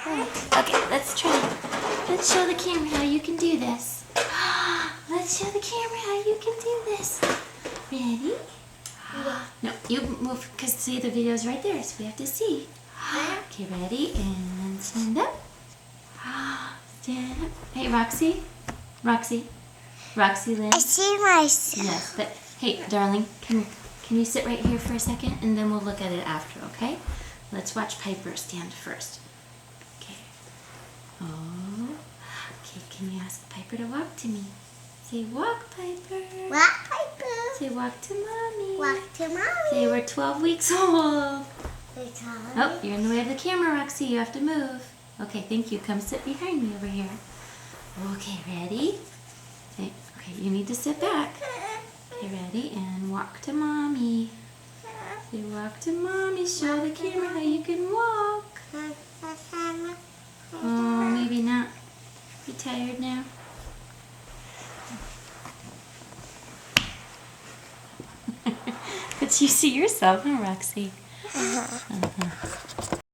Okay, let's try. Let's show the camera how you can do this. Let's show the camera how you can do this. Ready? No, you move because see the video's right there, so we have to see. Okay, ready? And stand up. Stand up. Hey, Roxy. Roxy. Roxy Lynn. I see myself. Yes, but hey, darling, can you sit right here for a second, and then we'll look at it after, okay? Let's watch Piper stand first. Okay. Oh. Okay, can you ask Piper to walk to me? Say, walk, Piper. Walk, Piper. Say, walk to mommy. Walk to mommy. Say, we're 12 weeks old. Oh, you're in the way of the camera, Roxy. You have to move. Okay, thank you. Come sit behind me over here. Okay, ready? Okay, you need to sit back. Okay, ready? And walk to mommy. Say, walk to mommy. Show the camera how you can walk. Oh, maybe not. You tired now? But you see yourself, huh, Roxy?